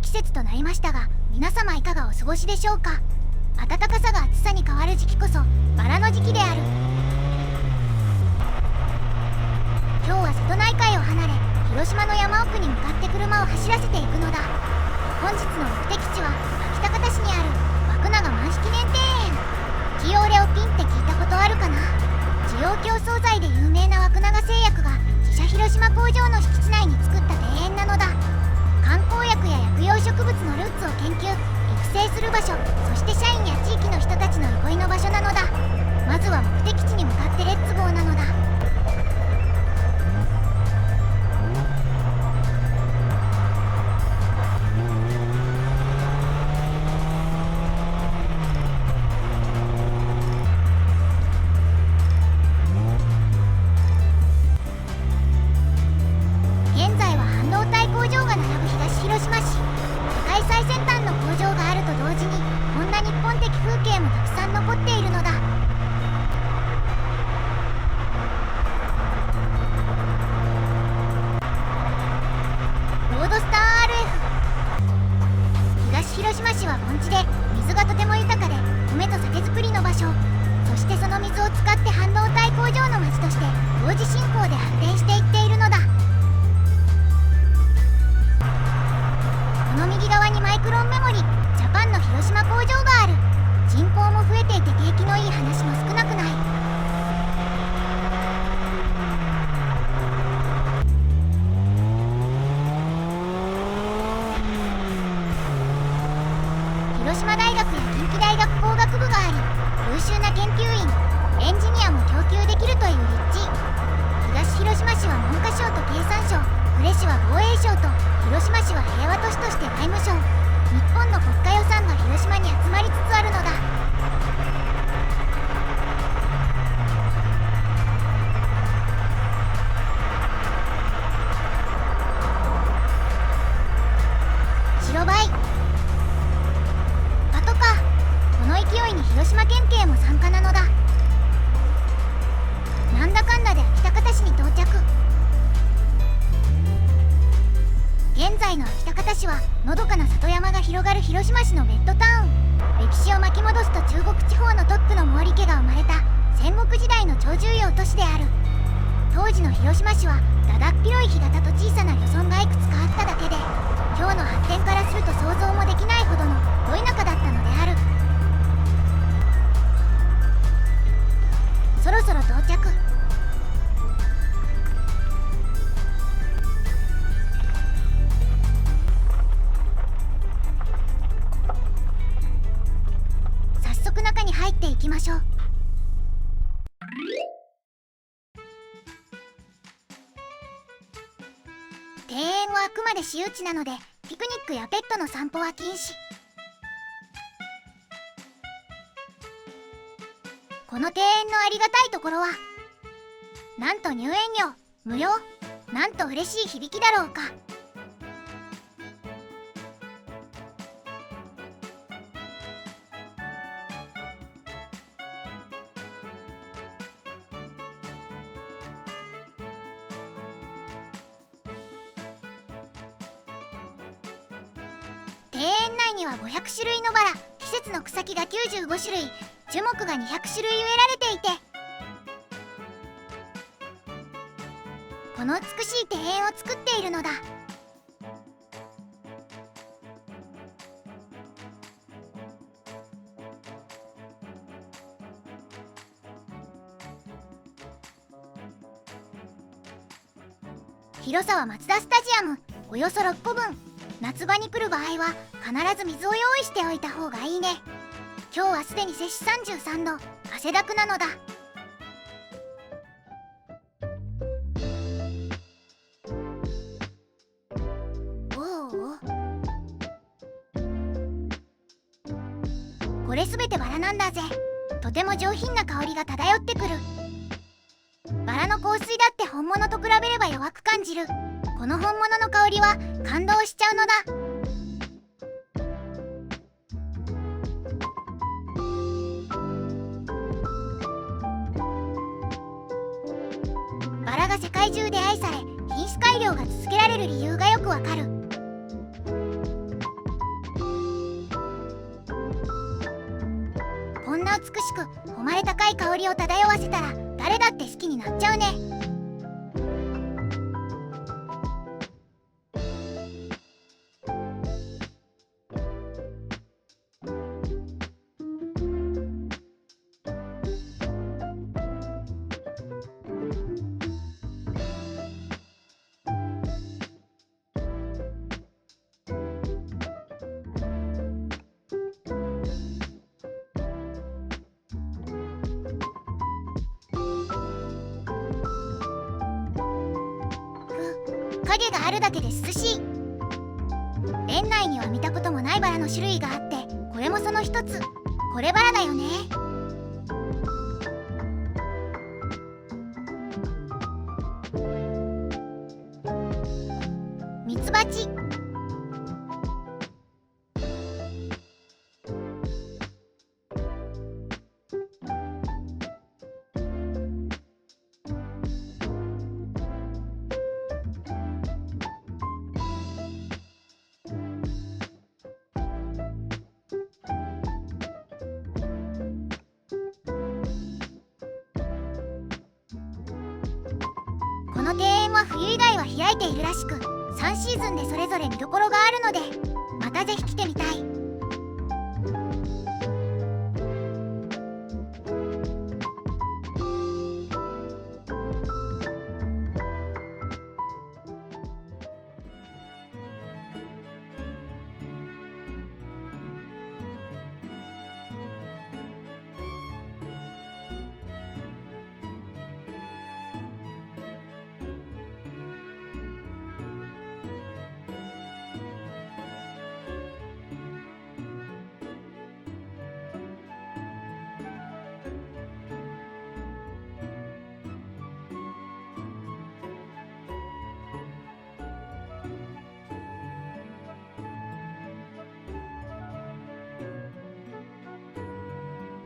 い季節となりましたが、皆様いかがお過ごしでしょうか。暖かさが暑さに変わる時期こそバラの時期である。今日は瀬戸内海を離れ、広島の山奥に向かって車を走らせていくのだ。本日の目的地は秋田方市にある枠永万式年庭園。キオレオピンって聞いたことあるかな。需要競争剤で有名な枠永製薬が自社広島工場の敷地内に作った庭園なのだ。漢方薬や薬用植物のルーツを研究・育成する場所、そして社員や地域の人たちの憩いの場所なのだ。まずは目的地に向かってレッツゴーなのだ。現在は半導体工場が並ぶ東広島市。世界最先端の工場があると同時に、こんな日本的風景もたくさん残っているのだ。ロードスター RF。 東広島市は盆地で水がとても豊かで、米と酒造りの場所、そしてその水を使って半導体工場の町として同時進行で発展していっているのだ。この右側にマイクロンメモリジャパンの広島工場がある。人口も増えていて景気のいい話も少なくない。広島大学や近畿大学工学部があり、優秀な研究員、エンジニアも供給できるという立地。東広島市は文科省と経産省、呉市は防衛省と、広島市は平和都市として外務省。日本の国家予算が広島に集まりつつあるのだ。白バイパトカー、この勢いに広島県警も参加なのだ。なんだかんだで秋田方市に到着。現在の秋田方市はのどかな里山が広がる広島市のベッドタウン。歴史を巻き戻すと、中国地方のトップの毛利家が生まれた戦国時代の超重要都市である。当時の広島市はだだっ広い干潟と小さな漁村がいくつかあっただけで、今日の発展からすると想像もできないほどのど田舎だったのである。そろそろ到着。早速中に入っていきましょう。庭園はあくまで私有地なので、ピクニックやペットの散歩は禁止。この庭園のありがたいところは、なんと入園料無料。なんと嬉しい響きだろうか。庭園内には500種類のバラ、季節の草木が95種類、樹木が200種類植えられていて、この美しい庭園を作っているのだ。広さはマツダスタジアムおよそ6個分。夏場に来る場合は必ず水を用意しておいた方がいいね。今日はすでに摂氏33度、汗だくなのだ。おうおう、これすべてバラなんだぜ。とても上品な香りが漂ってくる。バラの香水だって本物と比べれば弱く感じる。この本物の香りは感動しちゃうのだ。バラが世界中で愛され、品種改良が続けられる理由がよくわかる。しく誉れ高い香りを漂わせたら誰だって好きになっちゃうね。影があるだけで涼しい。園内には見たこともないバラの種類があって、これもその一つ。これバラだよね。ミツバチ。この庭園は冬以外は開いているらしく、3シーズンでそれぞれ見どころがあるので、またぜひ来てみたい。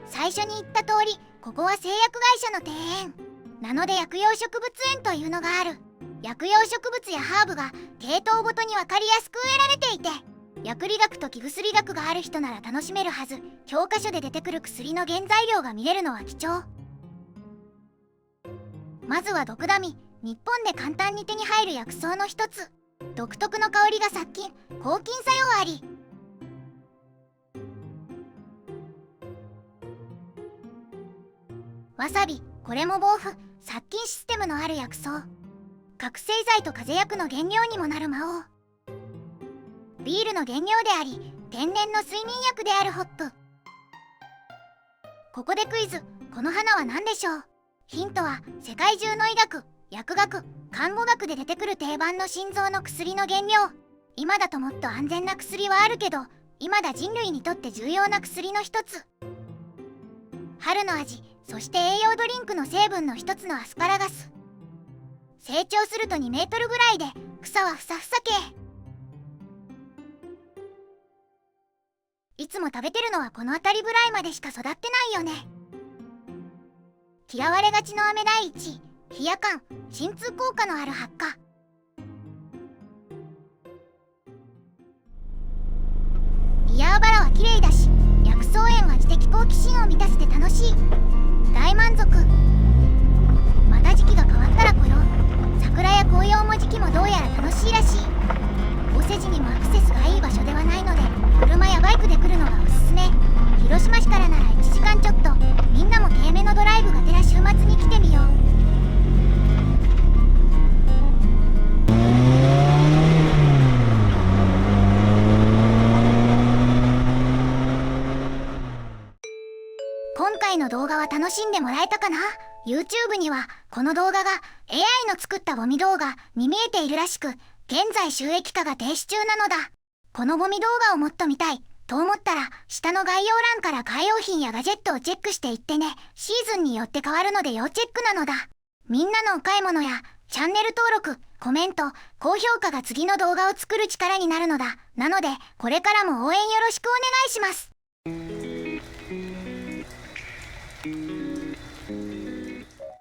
最初に言った通り、ここは製薬会社の庭園なので薬用植物園というのがある。薬用植物やハーブが系統ごとに分かりやすく植えられていて、薬理学と気薬学がある人なら楽しめるはず。教科書で出てくる薬の原材料が見れるのは貴重。まずはドクダミ。日本で簡単に手に入る薬草の一つ。独特の香りが殺菌・抗菌作用あり。わさび。これも防腐・殺菌システムのある薬草。覚醒剤と風邪薬の原料にもなる魔王。ビールの原料であり、天然の睡眠薬であるホップ。ここでクイズ。この花は何でしょう？ヒントは世界中の医学、薬学、看護学で出てくる定番の心臓の薬の原料。今だともっと安全な薬はあるけど、今だ人類にとって重要な薬の一つ。春の味、そして栄養ドリンクの成分の一つのアスパラガス。成長すると2メートルぐらいで、草はふさふさ系。いつも食べてるのはこの辺りぐらいまでしか育ってないよね。嫌われがちの飴第一、冷や感、鎮痛効果のある発火。ビアーバラは綺麗だし、薬草園は知的好奇心を満たせて楽しい。大満足。また時期が変わったら来よう。桜や紅葉も時期もどうやら楽しいらしい。お世辞にもアクセスがいい場所ではないので、車やバイクで来るのがおすすめ。広島市からなら1時間ちょっと。みんなも軽めのドライブがてら週末に来てみよう。今回の動画は楽しんでもらえたかな？ YouTube にはこの動画が AI の作ったゴミ動画に見えているらしく、現在収益化が停止中なのだ。このゴミ動画をもっと見たいと思ったら、下の概要欄からカー用品やガジェットをチェックしていってね。シーズンによって変わるので要チェックなのだ。みんなのお買い物やチャンネル登録、コメント、高評価が次の動画を作る力になるのだ。なのでこれからも応援よろしくお願いします。